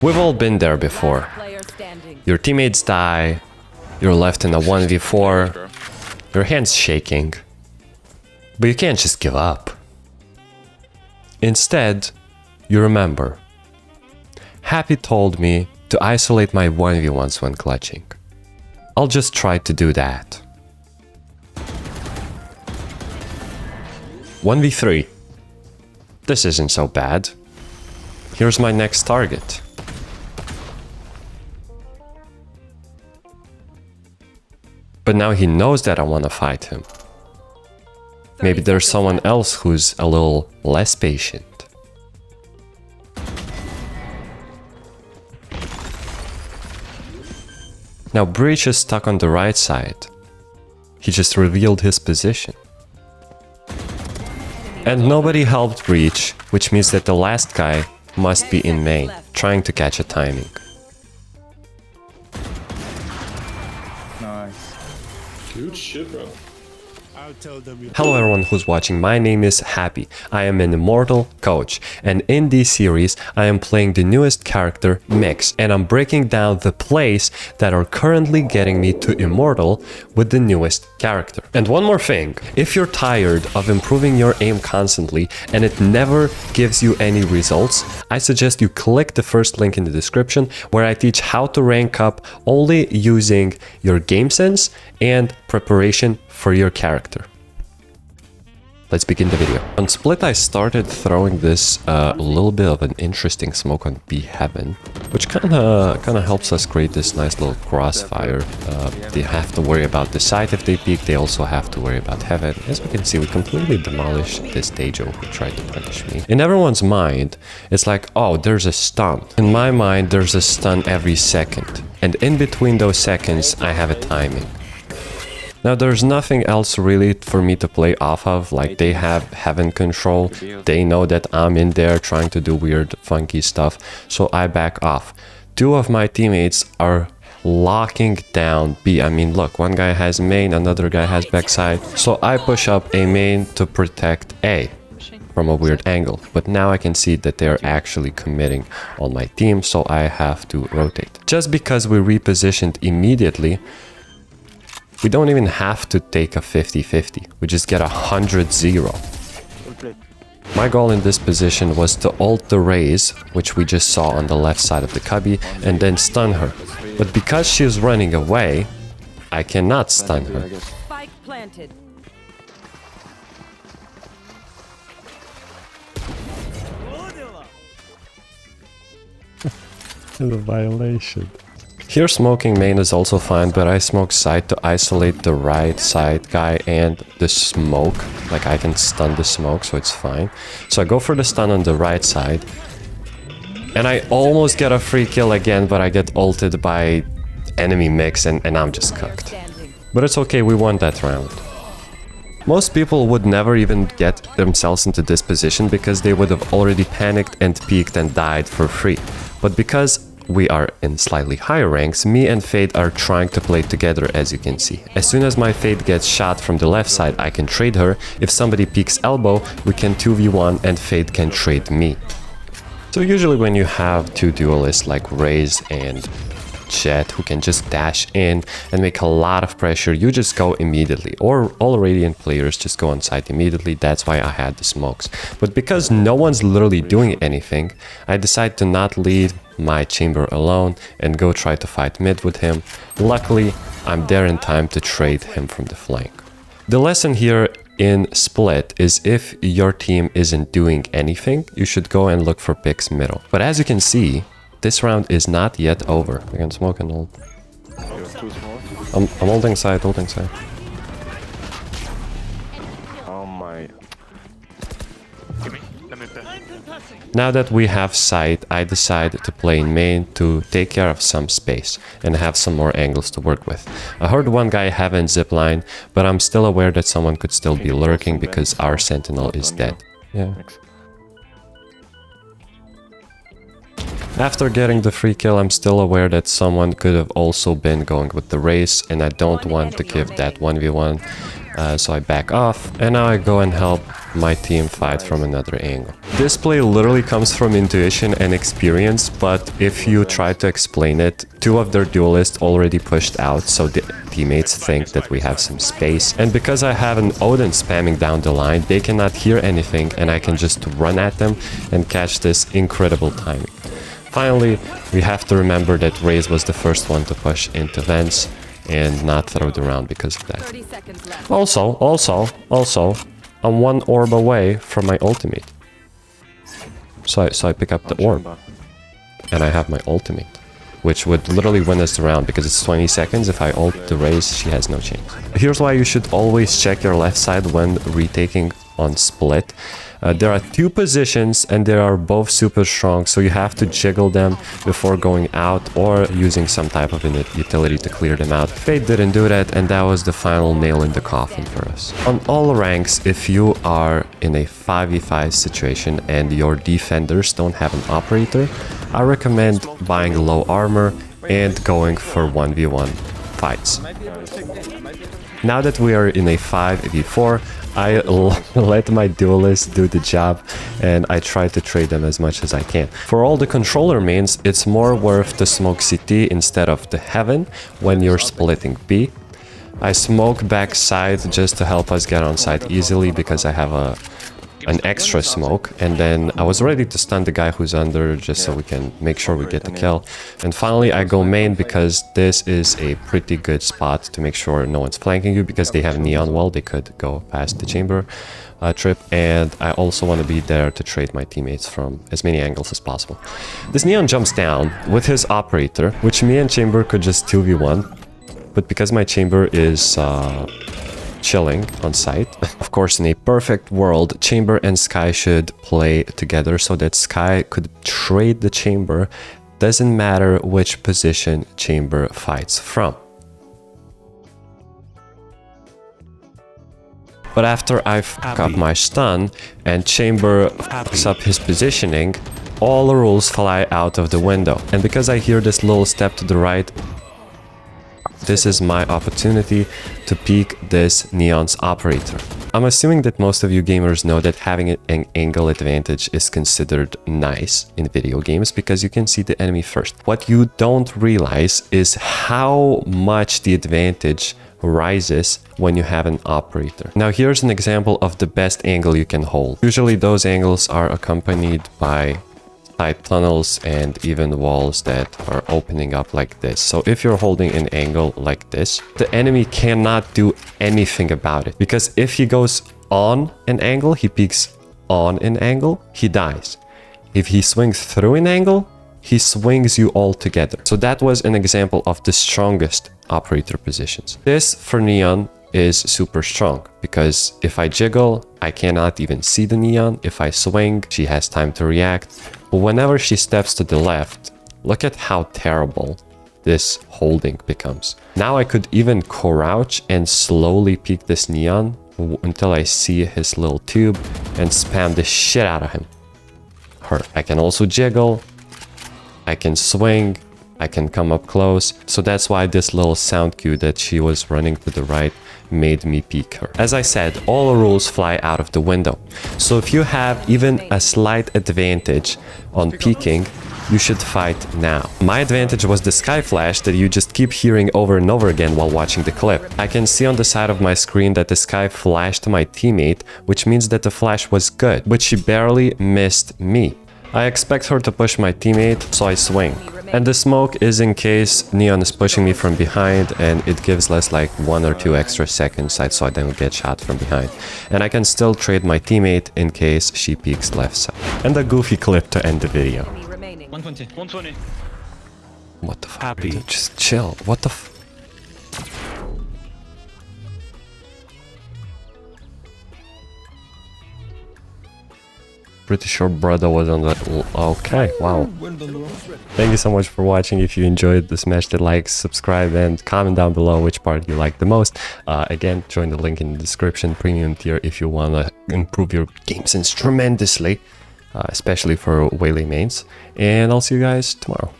We've all been there before. Your teammates die, you're left in a 1v4, your hand's shaking. But you can't just give up. Instead, you remember. Happy told me to isolate my 1v1s when clutching. I'll just try to do that. 1v3. This isn't so bad. Here's my next target. But now he knows that I want to fight him. Maybe there's someone else who's a little less patient. Now Breach is stuck on the right side. He just revealed his position. And nobody helped Breach, which means that the last guy must be in main, trying to catch a timing. Nice. Good shit, bro. Hello everyone who's watching, my name is Happy. I am an immortal coach, and in this series I am playing the newest character, Mix, and I'm breaking down the plays that are currently getting me to immortal with the newest character. And one more thing, if you're tired of improving your aim constantly and it never gives you any results, I suggest you click the first link in the description where I teach how to rank up only using your game sense and preparation for your character. Let's begin the video. On split I started throwing this little bit of an interesting smoke on B heaven, which kinda helps us create this nice little crossfire. They have to worry about the side if they peek, they also have to worry about heaven. As we can see, we completely demolished this Dejo who tried to punish me. In everyone's mind, it's like, oh, there's a stun. In my mind, there's a stun every second. And in between those seconds, I have a timing. Now there's nothing else really for me to play off of, like they have heaven control, they know that I'm in there trying to do weird funky stuff, so I back off. Two of my teammates are locking down B. I mean, look, one guy has main, another guy has backside, so I push up a main to protect A from a weird angle. But now I can see that they're actually committing on my team, so I have to rotate. Just because we repositioned immediately, we don't even have to take a 50-50, we just get a 100-0. My goal in this position was to ult the Raze, which we just saw on the left side of the cubby, and then stun her. But because she's running away, I cannot stun her. Spike planted. It's a violation. Here smoking main is also fine, but I smoke side to isolate the right side guy and the smoke. Like I can stun the smoke, so it's fine. So I go for the stun on the right side. And I almost get a free kill again, but I get ulted by enemy Mix and I'm just cooked. But it's okay, we won that round. Most people would never even get themselves into this position because they would have already panicked and peeked and died for free. But because we are in slightly higher ranks, me and Fade are trying to play together, as you can see. As soon as my Fade gets shot from the left side, I can trade her. If somebody peeks elbow, we can 2v1 and Fade can trade me. So usually when you have two duelists like Raze and Jet who can just dash in and make a lot of pressure, you just go immediately. Or all Radiant players just go on site immediately, that's why I had the smokes. But because no one's literally doing anything, I decided to not leave my chamber alone and go try to fight mid with him. Luckily, I'm there in time to trade him from the flank. The lesson here in split is if your team isn't doing anything, you should go and look for picks middle. But as you can see, this round is not yet over. We can smoke and ult. I'm holding side, holding side. Oh my. Now that we have sight, I decide to play in main to take care of some space and have some more angles to work with. I heard one guy having zipline, but I'm still aware that someone could still be lurking because our sentinel is dead. Yeah. After getting the free kill, I'm still aware that someone could have also been going with the Raze, and I don't want to give that 1v1 So I back off, and now I go and help my team fight from another angle. This play literally comes from intuition and experience, but if you try to explain it, two of their duelists already pushed out, so the teammates think that we have some space. And because I have an Odin spamming down the line, they cannot hear anything, and I can just run at them and catch this incredible timing. Finally, we have to remember that Raze was the first one to push into vents and not throw the round because of that. Also, I'm one orb away from my ultimate. So I pick up the orb. And I have my ultimate, which would literally win us the round because it's 20 seconds. If I ult the Raze, she has no chance. Here's why you should always check your left side when retaking on split. There are two positions and they are both super strong, so you have to jiggle them before going out or using some type of utility to clear them out. Fate didn't do that, and that was the final nail in the coffin for us. On all ranks, if you are in a 5v5 situation and your defenders don't have an operator, I recommend buying low armor and going for 1v1 fights. Now that we are in a 5v4, I let my duelists do the job and I try to trade them as much as I can. For all the controller mains, it's more worth to smoke CT instead of the heaven when you're splitting B. I smoke backside just to help us get on site easily because I have an extra smoke, and then I was ready to stun the guy who's under just so we can make sure we get the kill. And finally I go main because this is a pretty good spot to make sure no one's flanking you because they have neon wall, they could go past the chamber trip, and I also want to be there to trade my teammates from as many angles as possible. This neon jumps down with his operator, which me and chamber could just 2v1, but because my chamber is chilling on site. Of course, in a perfect world, Chamber and Sky should play together so that Sky could trade the Chamber. Doesn't matter which position Chamber fights from. But after I fuck up my stun and Chamber fucks up his positioning, all the rules fly out of the window. And because I hear this little step to the right, this is my opportunity to peek this Neon's operator. I'm assuming that most of you gamers know that having an angle advantage is considered nice in video games because you can see the enemy first. What you don't realize is how much the advantage rises when you have an operator. Now here's an example of the best angle you can hold. Usually those angles are accompanied by side tunnels and even walls that are opening up like this. So if you're holding an angle like this, the enemy cannot do anything about it, because if he goes on an angle, he peeks on an angle, he dies. If he swings through an angle, he swings you all together. So that was an example of the strongest operator positions. This for Neon is super strong because if I jiggle, I cannot even see the Neon. If I swing, she has time to react. But whenever she steps to the left, look at how terrible this holding becomes. Now I could even crouch and slowly peek this Neon until I see his little tube and spam the shit out of him. I can also jiggle, I can swing, I can come up close. So that's why this little sound cue that she was running to the right made me peek her. As I said, all the rules fly out of the window. So if you have even a slight advantage on peeking, you should fight now. My advantage was the sky flash that you just keep hearing over and over again while watching the clip. I can see on the side of my screen that the sky flashed my teammate, which means that the flash was good, but she barely missed me. I expect her to push my teammate, so I swing. And the smoke is in case Neon is pushing me from behind, and it gives less like 1 or 2 extra seconds so I don't get shot from behind. And I can still trade my teammate in case she peeks left side. And a goofy clip to end the video. 120. 120. What the fuck? Dude, just chill. What the f... Pretty sure brother was on that. Okay, wow. Thank you so much for watching. If you enjoyed, smash the like, subscribe, and comment down below which part you liked the most. Again, join the link in the description, premium tier, if you want to improve your game sense tremendously, especially for Waylay mains. And I'll see you guys tomorrow.